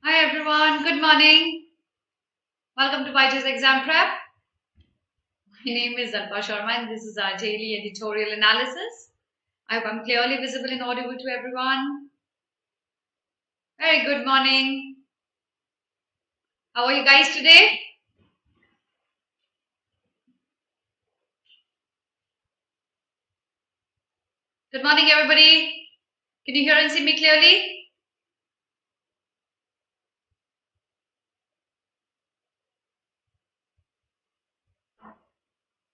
Hi everyone, good morning. Welcome to BYJU'S Exam Prep. My name is Alpa Sharma and this is our daily editorial analysis. I hope I'm clearly visible and audible to everyone. Very good morning. How are you guys today? Good morning everybody. Can you hear and see me clearly?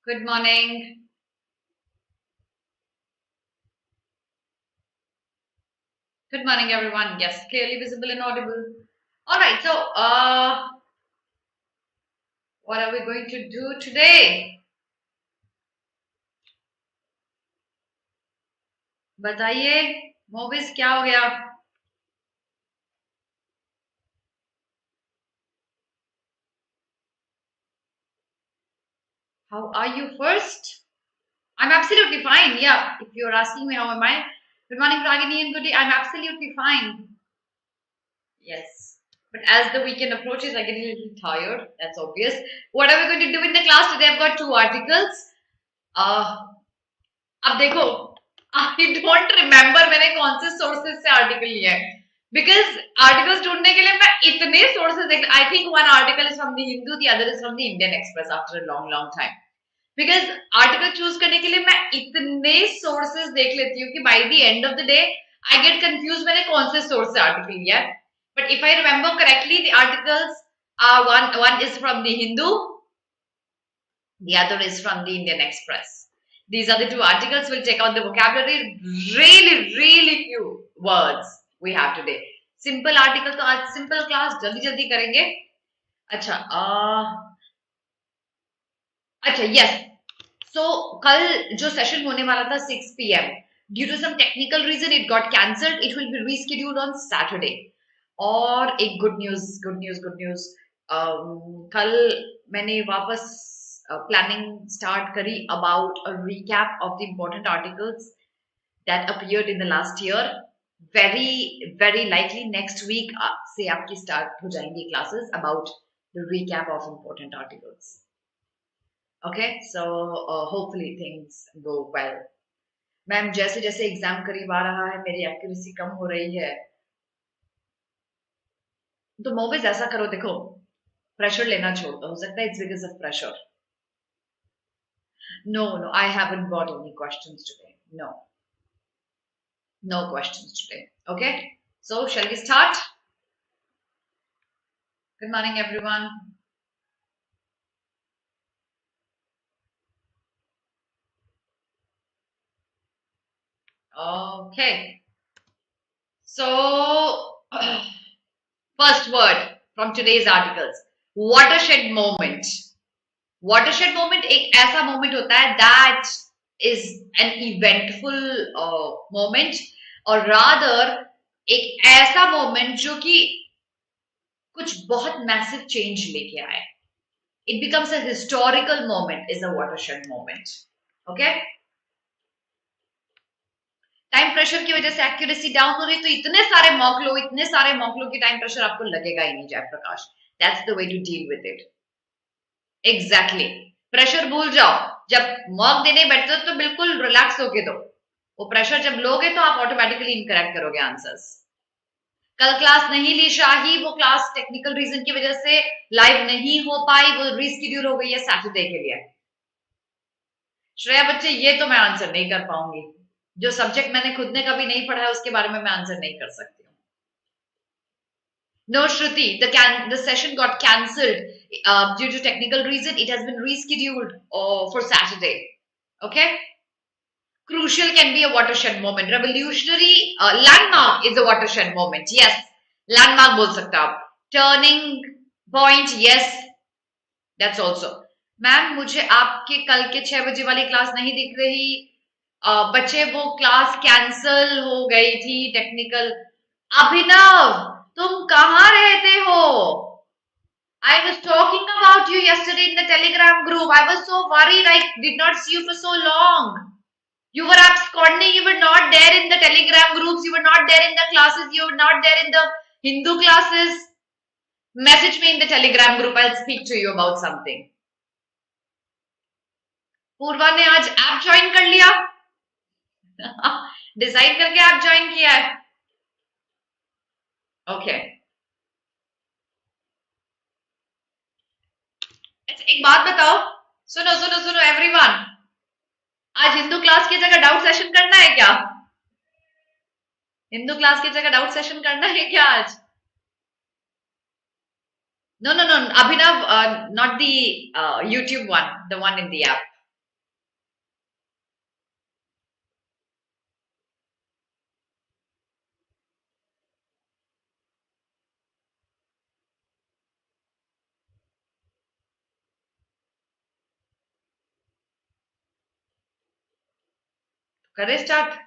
Good morning. Good morning everyone. Yes, clearly visible and audible. Alright, so what are we going to do today? बताइए, movies क्या हो गया? How are you first? I'm absolutely fine. Yeah, if you're asking me how am I, good morning, Ragini, and good day. I'm absolutely fine. Yes. But as the weekend approaches, I get a little tired. That's obvious. What are we going to do in the class today? I've got two articles. अब देखो, I don't remember मैंने कौन से sources से article लिया है. Because articles ढूंढने के लिए मैं इतने sources देख. I think one article is from the Hindu, the other is from the Indian Express after a long time. Because article choose करने के लिए मैं इतने सोर्सेज देख लेती हूँ कि by the end of the day I get confuse मैंने कौन से सोर्स से आर्टिकल लिया है. But if I remember correctly the articles one is from the Hindu, the other is from the Indian Express. These are the two articles. We'll check out the vocabulary. Really few words we have today. Simple article तो आज simple class जल्दी करेंगे. अच्छा yes. सो कल जो session होने वाला था 6 PM, due to some technical reason it got cancelled. It will be rescheduled on Saturday. और एक गुड न्यूज, कल मैंने वापस प्लानिंग स्टार्ट करी about a recap of the important articles that appeared in the last year. Very likely next week से आपकी start हो जाएंगी classes about the recap of important articles. Okay, so hopefully things go well. Ma'am जैसे जैसे exam करीब आ रहा है मेरी एक्यूरेसी कम हो रही है. तो मूवीज ऐसा करो, देखो प्रेशर लेना छोड़ दो. हो सकता है it's because of pressure. No, I haven't got any questions today. No questions today. Okay, so shall we start? Good morning everyone. Okay, so first word from today's articles, watershed moment. watershed moment एक ऐसा moment होता है that is an eventful moment, और rather एक ऐसा moment जो कि कुछ बहुत massive change लेके आए. It becomes a historical moment is a watershed moment. Okay, time pressure की वजह से एक्यूरेसी डाउन हो रही, तो इतने सारे मॉक लो की टाइम प्रेशर आपको लगेगा ही नहीं Jayaprakash. That's the way to deal with it. Exactly, pressure भूल जाओ. जब मॉक देने बैठते हो तो बिल्कुल रिलैक्स होके दो. वो प्रेशर जब लोगे तो आप ऑटोमेटिकली इनकरेक्ट करोगे आंसर्स. कल क्लास नहीं ली शाही, वो क्लास टेक्निकल रीजन की वजह से लाइव नहीं हो पाई, वो रीस्केड्यूल हो गई है सैटरडे के लिए. श्रेया बच्चे ये तो मैं आंसर नहीं कर पाऊंगी. जो सब्जेक्ट मैंने खुद ने कभी नहीं पढ़ा है उसके बारे में मैं आंसर नहीं कर सकती हूँ. No, Shruti, the session got cancelled due to technical reason. It has been rescheduled for Saturday. Okay. Crucial can be a watershed moment. Revolutionary, landmark is a watershed moment. Yes, landmark बोल सकते हो आप. Turning point, yes, that's also. Ma'am मुझे आपके कल के 6 बजे वाली क्लास नहीं दिख रही. बच्चे वो क्लास कैंसल हो गई थी टेक्निकल. अभिनव तुम कहाँ रहते हो? I was talking about you yesterday in the Telegram group. I was so worried. I did not see you for so long. You were absconding. You were not there in the Telegram groups. You were not there in the classes. You were not there in the Hindu classes. Message me in the Telegram group. I'll speak to you about something. पूर्वा ने आज app join कर लिया. Decide करके app join किया है. Okay. अच्छा एक बात बताओ. सुनो सुनो सुनो एवरीवन. आज हिंदू क्लास की जगह डाउट सेशन करना है क्या? हिंदू क्लास की जगह डाउट सेशन करना है क्या आज? No, no, no. Abhinav, not the YouTube one, the one in the app. Kare start.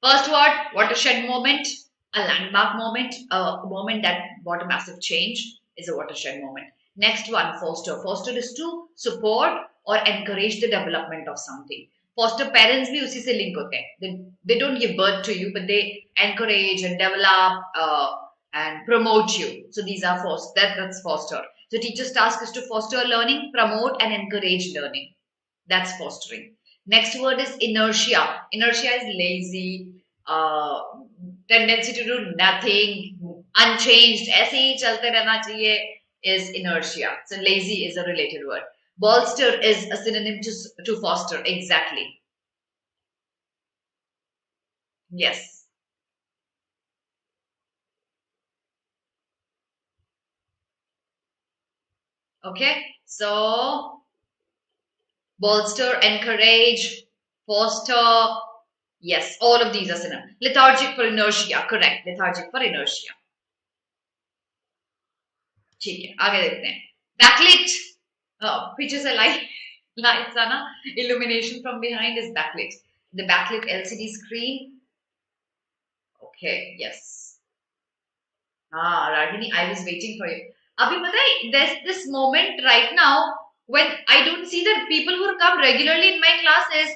First word, watershed moment, a landmark moment, a moment that brought a massive change is a watershed moment. Next one, foster. Foster is to support or encourage the development of something. Foster parents भी उसी से link होते हैं. They don't give birth to you, but they encourage and develop and promote you. So these are foster. That's foster. So teacher's task is to foster learning, promote and encourage learning. That's fostering. Next word is inertia. Inertia is lazy, tendency to do nothing, unchanged, ऐसे ही चलते रहना चाहिए is inertia. So lazy is a related word. Bolster is a synonym to foster. Exactly. Yes. Okay. So bolster, encourage, foster. Yes, all of these are synonyms. Lethargic for inertia. Correct. Lethargic for inertia. ठीक है आगे देखते हैं. Backlit. पीछे से lights are na illumination from behind is backlit. The backlit LCD screen. Okay. Yes. Ragini, I was waiting for you. Abhi pata hai, there's this moment right now when I don't see the people who come regularly in my classes.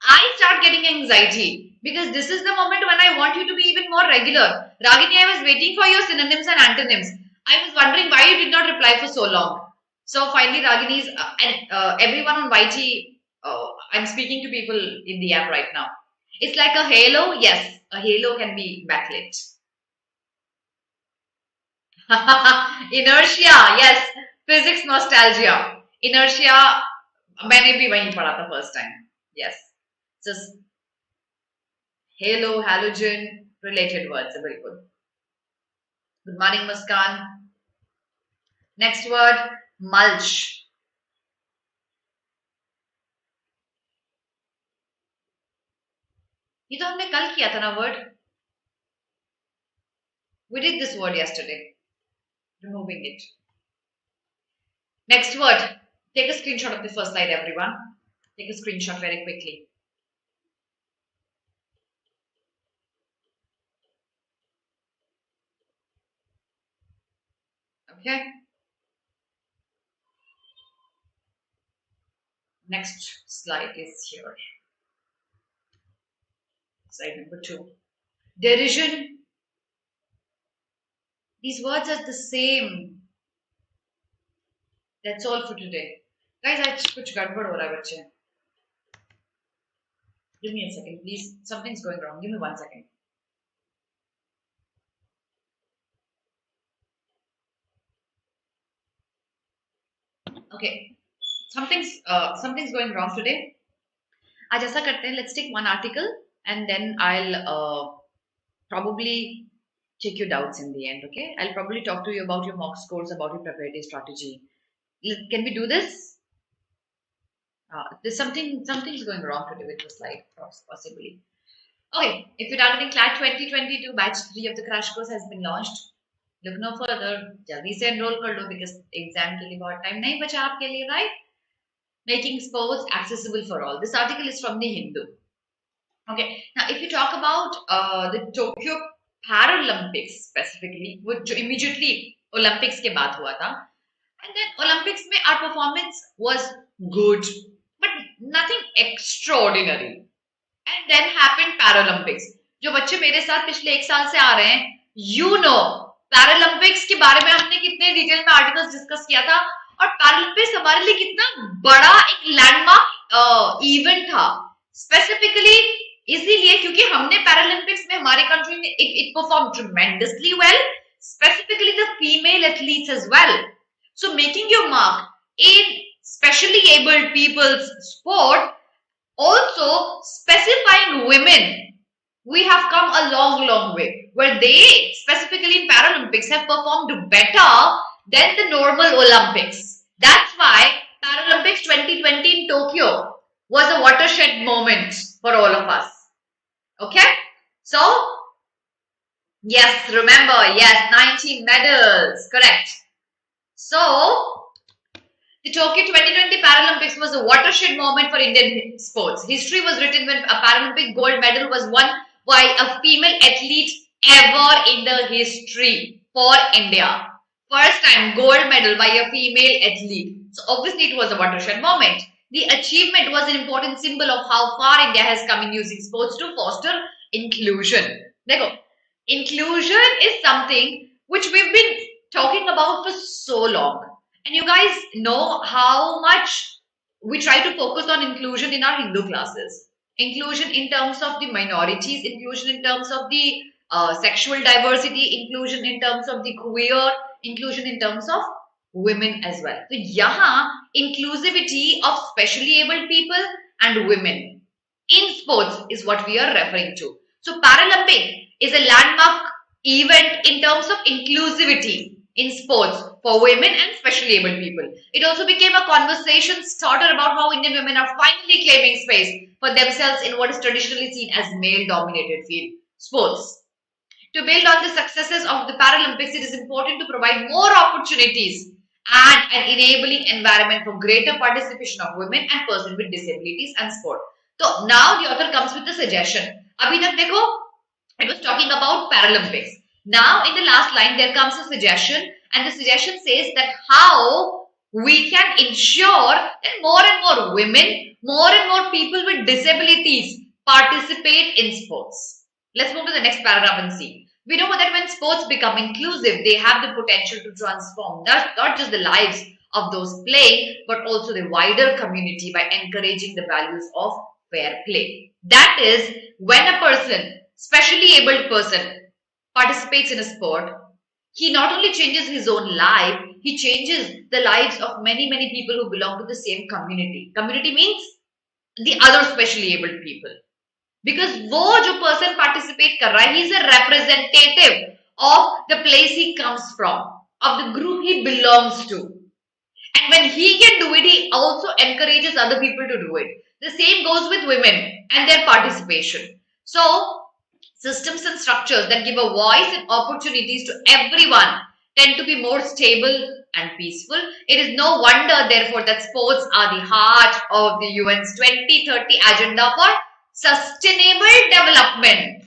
I start getting anxiety because this is the moment when I want you to be even more regular. Ragini, I was waiting for your synonyms and antonyms. I was wondering why you did not reply for so long. So finally, Ragini's and everyone on YT, I'm speaking to people in the app right now. It's like a halo. Yes, a halo can be backlit. Inertia, yes. Physics nostalgia. Inertia, मैंने भी वहीं पढ़ा था first time. Yes. Just halo, halogen, related words. Very good. Good morning, Muskan. Next word, mulch. ये तो हमने कल किया था ना word. We did this word yesterday. Removing it. Next word. Take a screenshot of the first slide, everyone. Take a screenshot very quickly. Okay. Next slide is here. Slide number 2. Derision. These words are the same. That's all for today. Guys, आज कुछ गड़बड़ हो रहा है बच्चे. Give me a second, please. Something's going wrong. Give me 1 second. Okay. Something's going wrong today. आज ऐसा करते हैं. Let's take one article and then I'll probably check your doubts in the end. Okay. I'll probably talk to you about your mock scores, about your preparatory strategy. Can we do this? There's something's going wrong today with the slide, possibly. Okay, if you're targeting CLAT 2022, batch 3 of the crash course has been launched. Look no further. Jaldi se enroll kar lo because exam ke liye bahut time nahi bacha aapke liye, right? Making sports accessible for all. This article is from the Hindu. Okay, now if you talk about the Tokyo Paralympics specifically, which immediately Olympics ke baad hua tha, and then Olympics mein our performance was good, but nothing extraordinary. And then happened Paralympics. जो बच्चे मेरे साथ पिछले 1 साल से आ रहे हैं, you know, Paralympics के बारे में हमने कितने डिटेल में आर्टिकल्स डिस्कस किया था, और पैरालंपिक्स हमारे लिए कितना बड़ा एक लैंडमार्क इवेंट था, स्पेसिफिकली इसीलिए क्योंकि हमने पैरालंपिक्स में हमारे कंट्री में it perform tremendously well, specifically the female athletes as well. So making your mark in specially abled people's sport, also specifying women, we have come a long way, where they specifically in Paralympics have performed better than the normal Olympics. That's why Paralympics 2020 in Tokyo was a watershed moment for all of us. Okay, so yes, remember, yes, 19 medals, correct. So the Tokyo 2020 Paralympics was a watershed moment for Indian sports. History was written when a Paralympic gold medal was won by a female athlete ever in the history for India. First time gold medal by a female athlete. So obviously it was a watershed moment. The achievement was an important symbol of how far India has come in using sports to foster inclusion. Dekho, inclusion is something which we've been talking about for so long. And you guys know how much we try to focus on inclusion in our Hindu classes. Inclusion in terms of the minorities, inclusion in terms of the sexual diversity, inclusion in terms of the queer, inclusion in terms of women as well. So, yahan inclusivity of specially abled people and women in sports is what we are referring to. So, Paralympic is a landmark event in terms of inclusivity in sports for women and specially abled people. It also became a conversation starter about how Indian women are finally claiming space for themselves in what is traditionally seen as male-dominated field sports. To build on the successes of the Paralympics, it is important to provide more opportunities and an enabling environment for greater participation of women and persons with disabilities and sport. So now the author comes with a suggestion. Abhi tak dekho, it was talking about Paralympics. Now in the last line there comes a suggestion, and the suggestion says that how we can ensure that more and more women, more and more people with disabilities participate in sports. Let's move to the next paragraph and see. We know that when sports become inclusive, they have the potential to transform not just the lives of those playing, but also the wider community by encouraging the values of fair play. That is, when a person, specially abled person, participates in a sport, he not only changes his own life, he changes the lives of many people who belong to the same community. Community means the other specially abled people. Because वो जो person participate कर रहा है, he is a representative of the place he comes from, of the group he belongs to. And when he can do it, he also encourages other people to do it. The same goes with women and their participation. So, systems and structures that give a voice and opportunities to everyone tend to be more stable and peaceful. It is no wonder, therefore, that sports are the heart of the UN's 2030 agenda for sustainable development.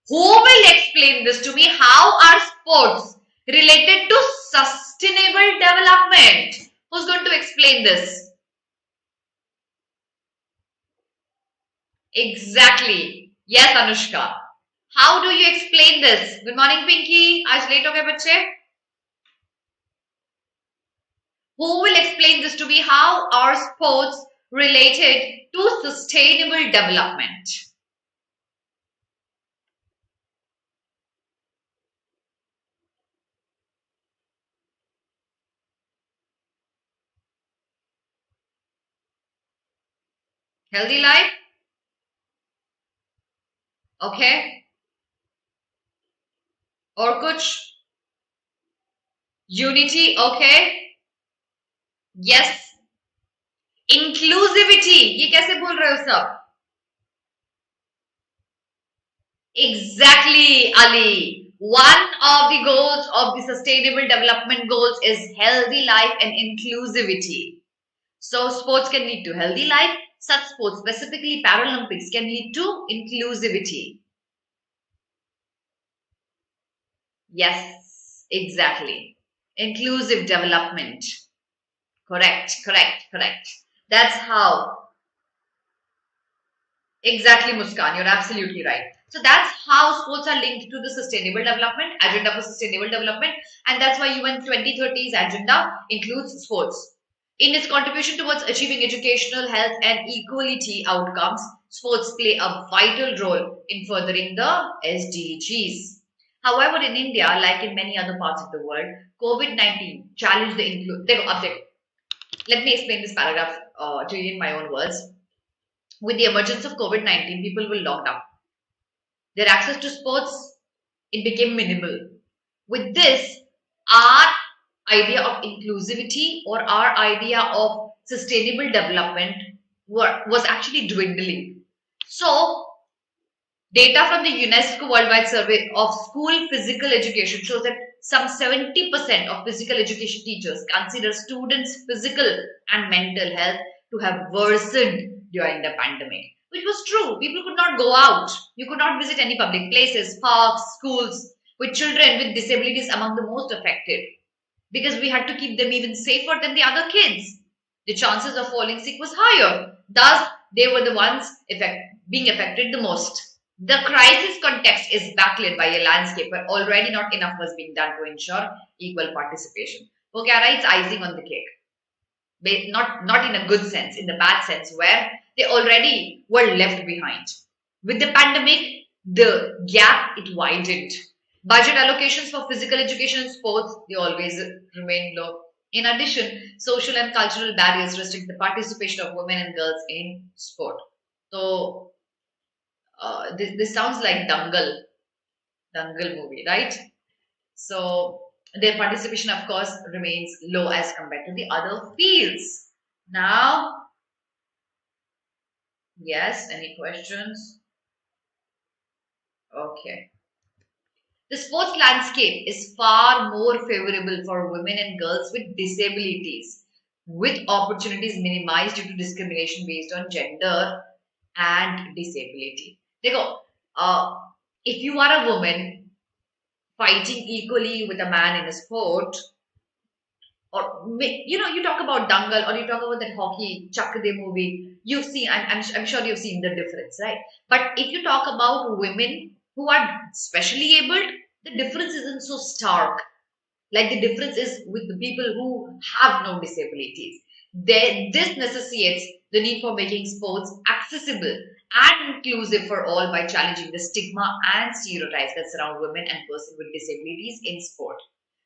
Who will explain this to me? How are sports related to sustainable development? Who's going to explain this? Exactly. Yes, Anushka. How do you explain this? Good morning, Pinky. आज late हो गए बच्चे? Who will explain this to me? How are sports related to sustainable development? Healthy life? Okay. और कुछ? Unity? Okay. Yes. Inclusivity. ये कैसे बोल रहे हो सब? Exactly, Ali. One of the goals of the sustainable development goals is healthy life and inclusivity. So sports can lead to healthy life. Such sports, specifically Paralympics, can lead to inclusivity. Yes, exactly. Inclusive development. Correct. That's how. Exactly, Muskan. You're absolutely right. So that's how sports are linked to the sustainable development, agenda for sustainable development, and that's why UN 2030's agenda includes sports. In its contribution towards achieving educational, health, and equality outcomes, sports play a vital role in furthering the SDGs. However, in India, like in many other parts of the world, COVID-19 challenged the include. Let me explain this paragraph to you in my own words. With the emergence of COVID-19, people were locked up. Their access to sports, it became minimal. With this, our idea of inclusivity or our idea of sustainable development was actually dwindling. So, data from the UNESCO Worldwide Survey of School Physical Education shows that some 70% of physical education teachers consider students' physical and mental health to have worsened during the pandemic, which was true. People could not go out. You could not visit any public places, parks, schools, with children with disabilities among the most affected, because we had to keep them even safer than the other kids. The chances of falling sick was higher. Thus, they were the ones being affected the most. The crisis context is backlit by a landscape where already not enough was being done to ensure equal participation. Okay, it's icing on the cake. Not in a good sense, in the bad sense, where they already were left behind. With the pandemic, the gap it widened. Budget allocations for physical education and sports, they always remain low. In addition, social and cultural barriers restrict the participation of women and girls in sport. So, this sounds like Dangal movie, right? So their participation, of course, remains low as compared to the other fields. Now, yes, any questions? Okay. The sports landscape is far more favorable for women and girls with disabilities, with opportunities minimized due to discrimination based on gender and disability. Dekho, if you are a woman fighting equally with a man in a sport, or you talk about Dangal or you talk about that hockey Chak De movie, you've seen, I'm sure you've seen the difference, right? But if you talk about women who are specially abled, the difference isn't so stark. Like the difference is with the people who have no disabilities. This necessitates the need for making sports accessible and inclusive for all by challenging the stigma and stereotypes that surround women and persons with disabilities in sport.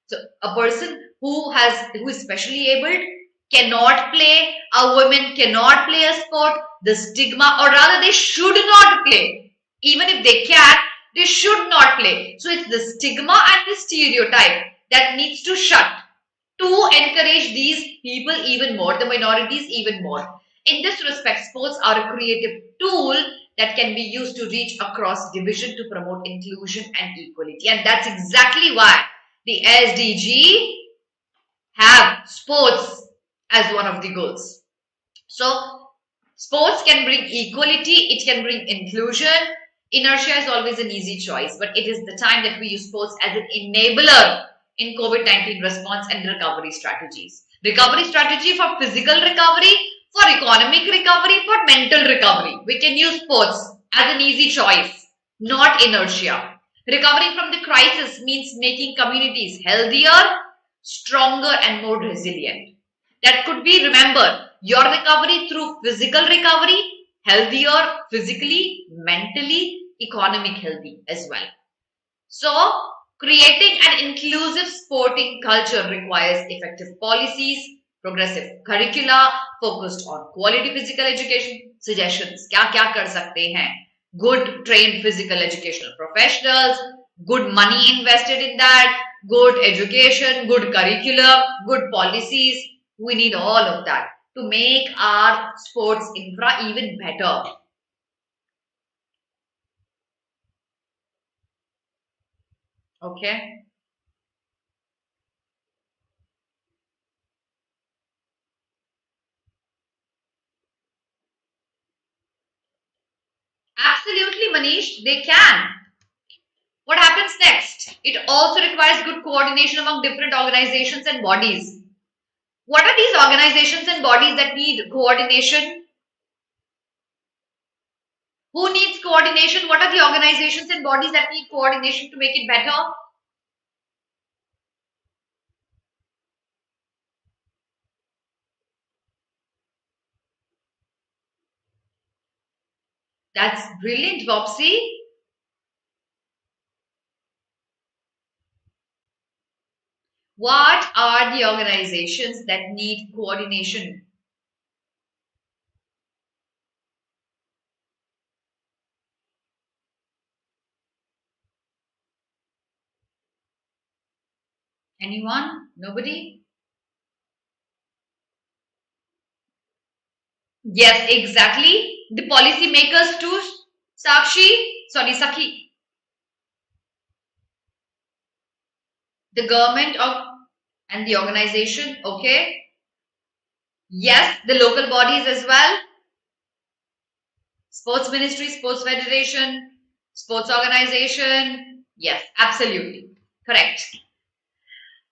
So a person who is specially abled cannot play, a woman cannot play a sport, the stigma, or rather they should not play. Even if they can, they should not play. So it's the stigma and the stereotype that needs to shut to encourage these people even more, the minorities even more. In this respect, sports are a creative tool that can be used to reach across division to promote inclusion and equality. And that's exactly why the SDG have sports as one of the goals. So, sports can bring equality, it can bring inclusion. Inertia is always an easy choice, but it is the time that we use sports as an enabler in COVID-19 response and recovery strategies. Recovery strategy for physical recovery, for economic recovery, for mental recovery. We can use sports as an easy choice, not inertia. Recovering from the crisis means making communities healthier, stronger, and more resilient. That could be, remember, your recovery through physical recovery, healthier physically, mentally, economic healthy as well. So, creating an inclusive sporting culture requires effective policies, progressive curricula focused on quality physical education. Suggestions, क्या कर सकते हैं? Good trained physical educational professionals, good money invested in that, good education, good curriculum, good policies. We need all of that to make our sports infra even better. Okay. Absolutely, Manish, they can. What happens next? It also requires good coordination among different organizations and bodies. What are these organizations and bodies that need coordination? Who coordination. What are the organizations and bodies that need coordination to make it better? That's brilliant, Bopsy. What are the organizations that need coordination? Anyone? Nobody? Yes, exactly. The policy makers too, Sakshi. Sorry, Sakhi. The government of and the organization. Okay. Yes, the local bodies as well. Sports ministry, sports federation, sports organization. Yes, absolutely. Correct.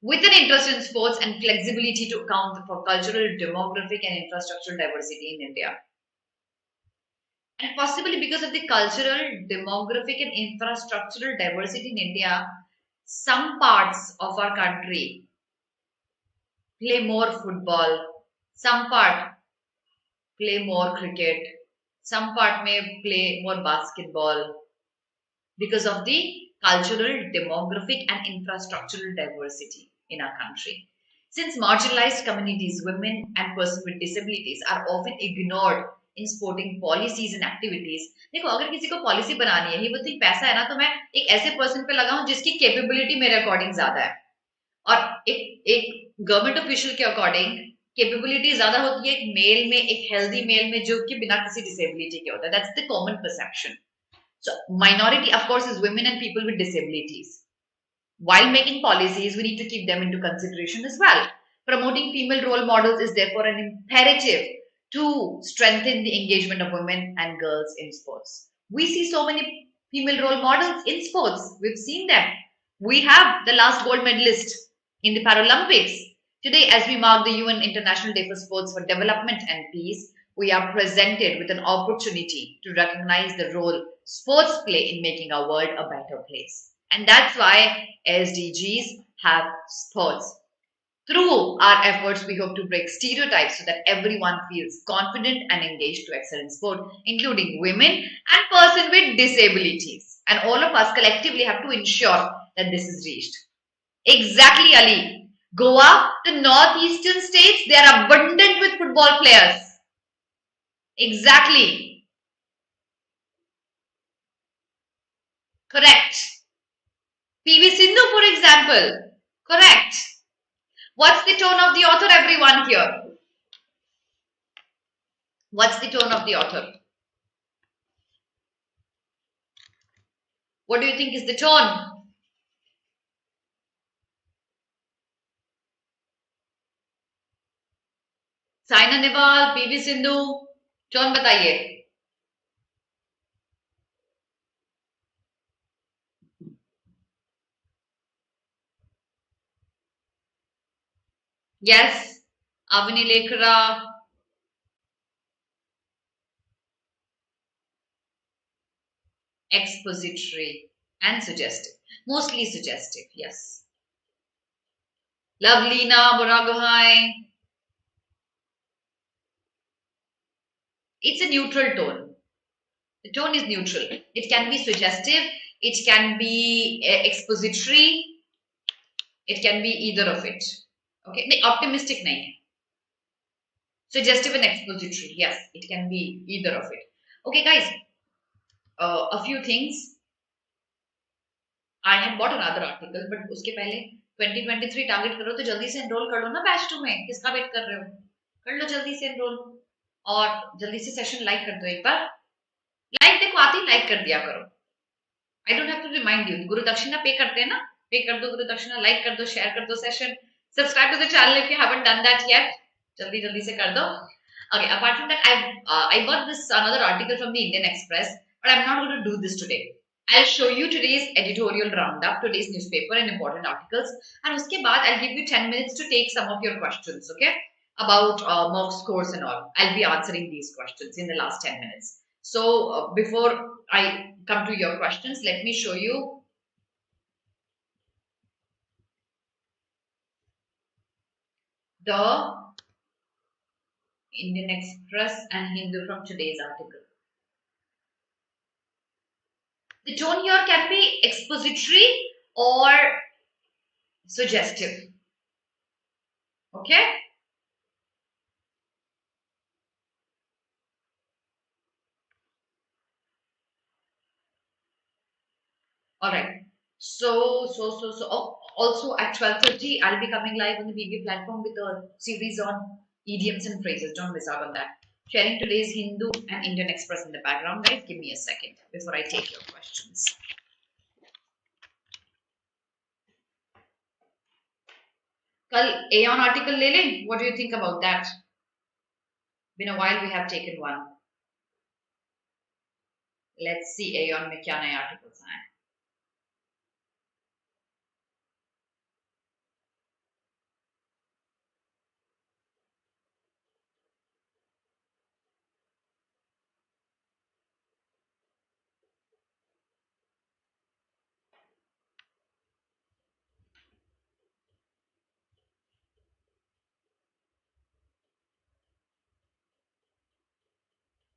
With an interest in sports and flexibility to account for cultural, demographic, and infrastructural diversity in India. And possibly because of the cultural, demographic, and infrastructural diversity in India, some parts of our country play more football, some part play more cricket, some part may play more basketball because of the cultural, demographic, and infrastructural diversity in our country. Since marginalized communities, women, and persons with disabilities are often ignored in sporting policies and activities. देखो अगर किसी को policy बनानी है, he would think पैसा है ना तो मैं एक ऐसे पर्सन पे लगाऊं जिसकी कैपेबिलिटी मेरे अकॉर्डिंग ज्यादा है और एक गवर्नमेंट ऑफिशियल के अकॉर्डिंग कैपेबिलिटी ज्यादा होती है एक मेल में एक हेल्दी मेल में जो कि बिना किसी डिसेबिलिटी के होता है that's the common perception so minority of course is women and people with disabilities while making policies we need to keep them into consideration as well promoting female role models is therefore an imperative to strengthen the engagement of women and girls in sports we see so many female role models in sports we've seen them we have the last gold medalist in the Paralympics. Today, as we mark the UN International Day for Sports for Development and Peace, we are presented with an opportunity to recognize the role sports play in making our world a better place. And that's why SDGs have sports. Through our efforts, we hope to break stereotypes so that everyone feels confident and engaged to excel in sport, including women and persons with disabilities. And all of us collectively have to ensure that this is reached. Exactly, Ali. Goa, the northeastern states, they are abundant with football players. Exactly. Correct. PV Sindhu, for example. Correct. What's the tone of the author, everyone here? What's the tone of the author? What do you think is the tone? Saina Nehwal PV Sindhu turn बताइए yes Avani Lekhara expository and suggestive mostly suggestive yes Lovelina Boragohai it's a neutral tone. The tone is neutral. It can be suggestive, it can be expository, it can be either of it. Okay, optimistic nahi hai. Suggestive and expository, yes, it can be either of it. Okay, guys, a few things. I had bought another article, but उसके पहले 2023 target करो तो जल्दी से enrol कर लो ना batch 2 में किसका वेट कर रहे हो कर लो जल्दी से एनरोल और जल्दी से सेशन लाइक कर दो एक बार लाइक देखो आती लाइक कर दिया करो I don't have to remind you guru dakshina पे करते हैं ना पे कर दो गुरु दक्षिणा लाइक कर दो शेयर कर दो session subscribe to the channel if you haven't done that yet जल्दी जल्दी से कर दो okay apart from that I got this another article from the Indian Express but I'm not going to do this today I'll show you today's editorial roundup, today's newspaper and important articles. And uske baad I'll give you 10 minutes to take some of your questions, okay? About mock scores and all. I'll be answering these questions in the last 10 minutes. So before I come to your questions, let me show you the Indian Express and Hindu from today's article. The tone here can be expository or suggestive. Okay? Alright. Also at 12:30, I'll be coming live on the BB platform with a series on idioms and phrases. Don't miss out on that. Sharing today's Hindu and Indian Express in the background, guys. Give me a second before I take your questions. Kal Aeon article le le. What do you think about that? Been a while we have taken one. Let's see Aeon में क्या नए articles आए.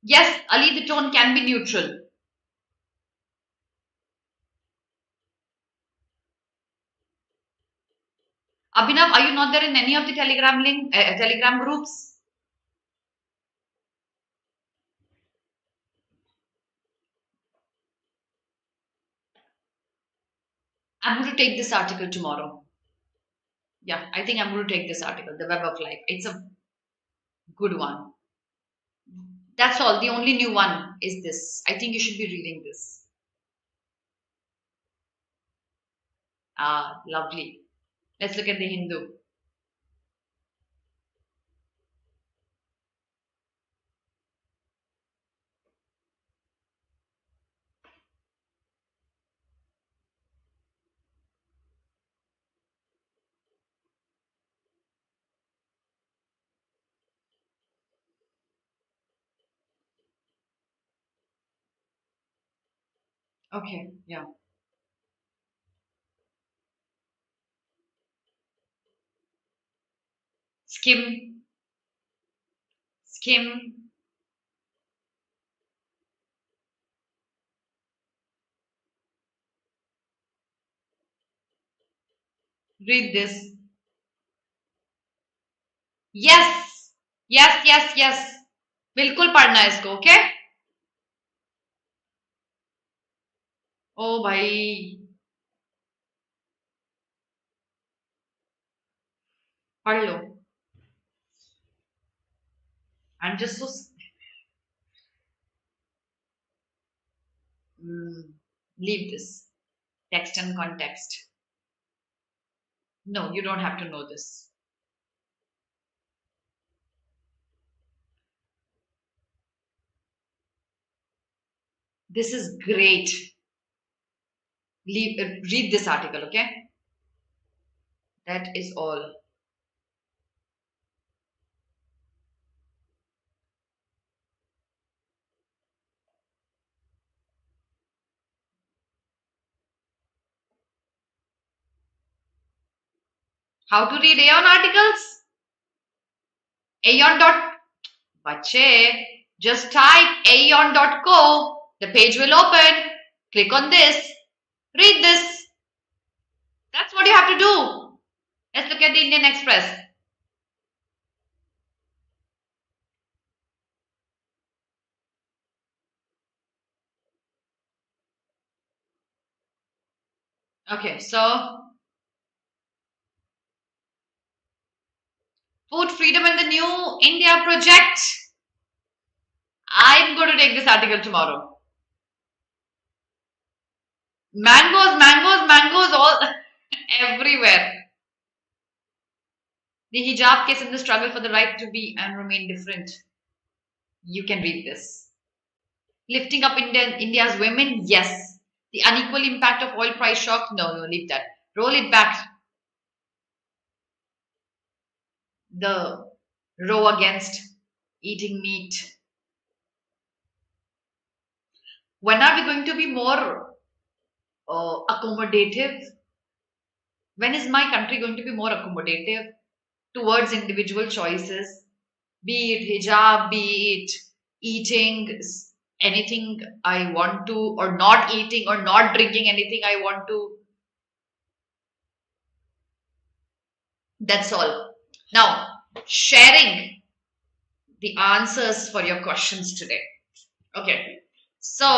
Yes, Ali, the tone can be neutral. Abhinav, are you not there in any of the Telegram groups? I'm going to take this article tomorrow. Yeah, I think I'm going to take this article, The Web of Life. It's a good one. That's all. The only new one is this. I think you should be reading this. Ah, lovely. Let's look at the Hindu. Okay, yeah. Skim, skim. Read this. Yes, yes. बिल्कुल पढ़ना है इसको, okay? ओ भाई, पढ़ लो. I'm just so. Leave this. Text and context. No, you don't have to know this. This is great. Read this article, okay? That is all. How to read Aeon articles? Aeon dot. Bache, just type aeon.co. The page will open. Click on this. Read this. That's what you have to do. Let's look at the Indian Express. Okay, so food freedom and the new India project. I'm going to take this article tomorrow. Mangoes all everywhere. The hijab case and the struggle for the right to be and remain different. You can read this. Lifting up India's women, yes. The unequal impact of oil price shock, no, leave that. Roll it back. The row against eating meat. When are we going to be more accommodative? When is my country going to be more accommodative towards individual choices? Be it hijab, be it eating anything I want to, or not eating or not drinking anything I want to. That's all. Now, sharing the answers for your questions today. Okay. So,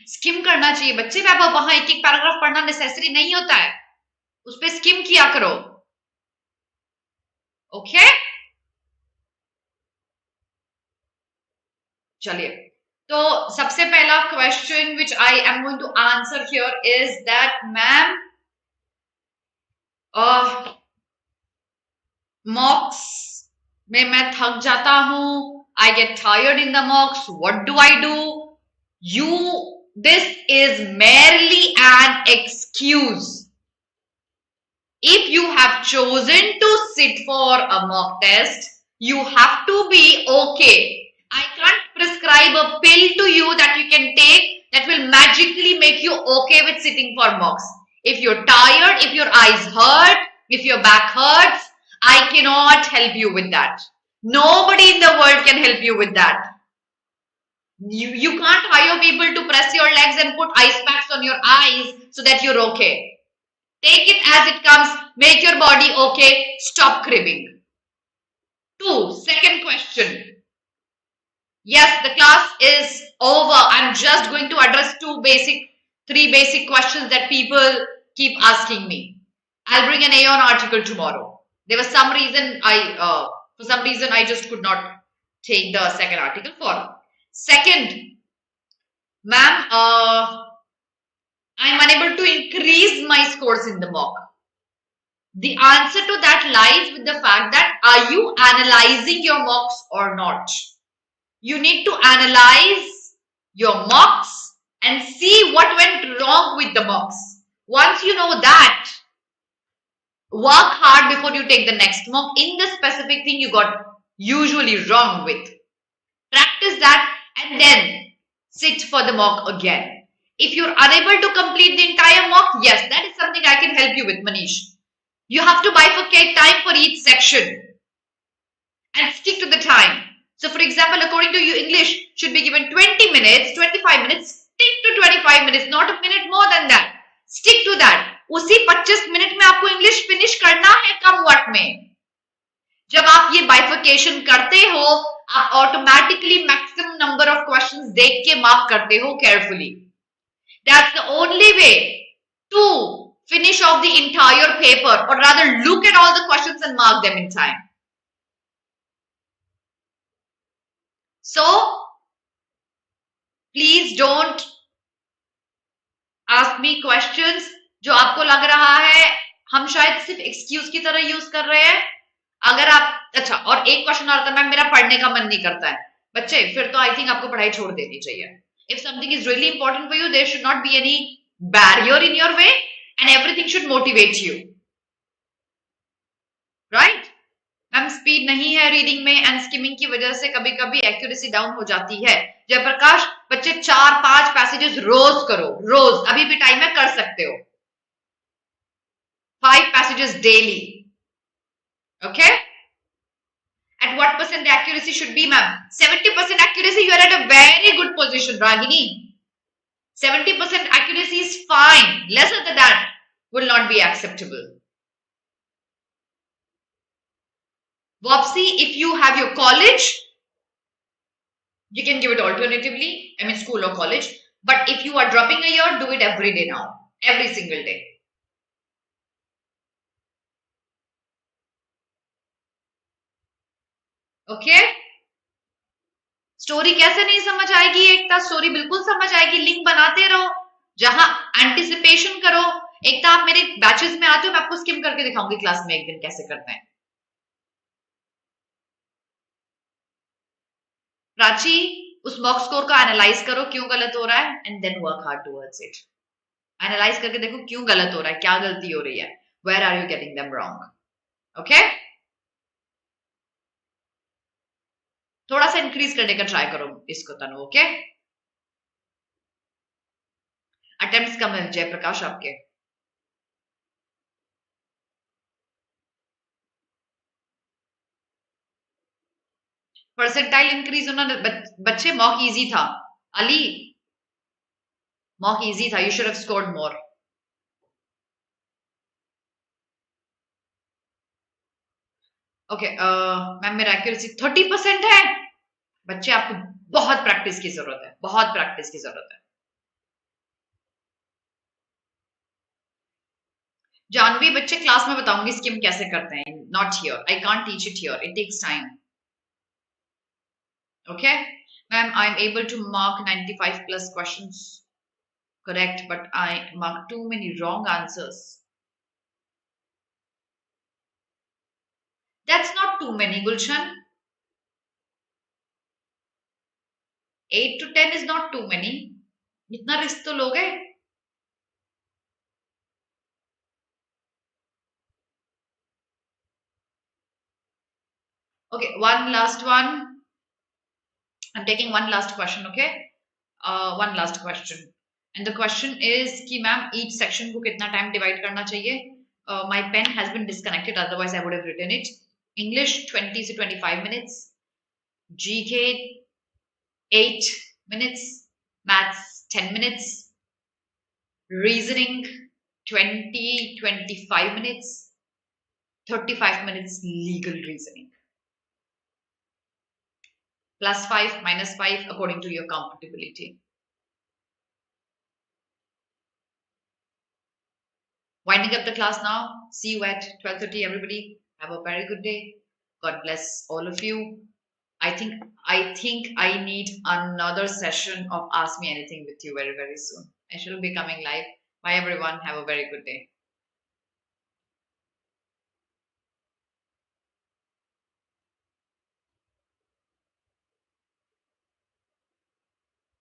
scheme करना चाहिए बच्चे। अब वहां एक एक paragraph पढ़ना necessary नहीं होता है, उस पर स्किम किया करो। ओके, चलिए, तो सबसे पहला question which I am going to answer here is that ma'am, mocks में मैं थक जाता हूं, I get tired in the mocks, what do I do? You, this is merely an excuse. If you have chosen to sit for a mock test, you have to be okay. I can't prescribe a pill to you that you can take that will magically make you okay with sitting for mocks. If you're tired, if your eyes hurt, if your back hurts, I cannot help you with that. Nobody in the world can help you with that. You can't hire people to press your legs and put ice packs on your eyes so that you're okay. Take it as it comes. Make your body okay. Stop cribbing. 2. Second question. Yes, the class is over. I'm just going to address 3 basic questions that people keep asking me. I'll bring an A on article tomorrow. There was some reason for some reason I just could not take the second article for. Second, ma'am, I'm unable to increase my scores in the mock. The answer to that lies with the fact that are you analyzing your mocks or not? You need to analyze your mocks and see what went wrong with the mocks. Once you know that, work hard before you take the next mock in the specific thing you got usually wrong with. Practice that and then sit for the mock again. If you're unable to complete the entire mock, yes, that is something I can help you with, Manish. You have to bifurcate time for each section and stick to the time. So for example, according to you, English should be given 20 minutes, 25 minutes, stick to 25 minutes, not a minute more than that. Stick to that. उसी 25 minute में आपको English finish करना है कम word में। जब आप ये बाइफिकेशन करते हो, आप automatically maximum number of questions देख के मार्क करते हो carefully. That's the only way to finish off the entire paper, और rather look at all the questions and mark them in time. So please don't ask me questions जो आपको लग रहा है हम शायद सिर्फ एक्सक्यूज की तरह यूज कर रहे हैं। अगर आप अच्छा, और एक क्वेश्चन और आता है, मैम मेरा पढ़ने का मन नहीं करता है। बच्चे, फिर तो आई थिंक आपको पढ़ाई छोड़ देनी चाहिए। If something is really important for you, there should not be any barrier in your way and everything should motivate you, right? Ma'am speed नहीं है रीडिंग में एंड स्किमिंग की वजह से कभी कभी एक्यूरेसी डाउन हो जाती है। जयप्रकाश, बच्चे 4-5 पैसेजेस रोज करो, रोज, अभी भी टाइम है, कर सकते हो। 5 passages daily. Okay? At what percent the accuracy should be, ma'am? 70% accuracy, you are at a very good position, Ragini. 70% accuracy is fine. Lesser than that will not be acceptable. Vopsi, if you have your college, you can give it alternatively, I mean school or college. But if you are dropping a year, do it every day now, every single day. Okay? Story कैसे नहीं समझ आएगी? एकता, story बिल्कुल समझ आएगी। Link बनाते रहो, जहां एंटिसिपेशन करो। एकता, आप मेरे बैचेस में आते हो, मैं आपको स्किम करके दिखाऊंगी क्लास में एक दिन कैसे करते हैं। प्राची, उस मॉक स्कोर का एनालाइज करो क्यों गलत हो रहा है and then work hard towards it. Analyse करके देखो क्यों गलत हो रहा है, क्या गलती हो रही है, where are you getting them wrong. Okay? थोड़ा सा इंक्रीज करने का ट्राई करो इसको तनु, ओके? अटेम्प्ट्स कम है जयप्रकाश आपके। परसेंटाइल इंक्रीज होना, बच्चे मॉक इजी था। अली, मॉक इजी था, you should have scored more. Okay ma'am, मेरा एक्यूरेसी 30% है। बच्चे आपको बहुत प्रैक्टिस की जरूरत है, बहुत प्रैक्टिस की जरूरत है। जानवी, बच्चे क्लास में बताऊंगी स्किम कैसे करते हैं, not here, I can't teach it here, it takes time. Okay ma'am, I am able to mark 95 plus questions correct, but I marked too many wrong answers. That's not too many, Gulshan. 8 to 10 is not too many. इतना risk तो लोगे? Okay, one last one. I'm taking one last question, okay? One last question. And the question is कि ma'am each section को कितना time divide करना चाहिए? My pen has been disconnected, otherwise I would have written it. English 20 to 25 minutes. GK 8 minutes. Maths 10 minutes. Reasoning 20 25 minutes. 35 minutes legal reasoning. +5, -5 according to your comfortability. Winding up the class now. See you at 12:30 everybody. Have a very good day. God bless all of you. I think I need another session of Ask Me Anything with you very, very soon. I shall be coming live. Bye everyone. Have a very good day.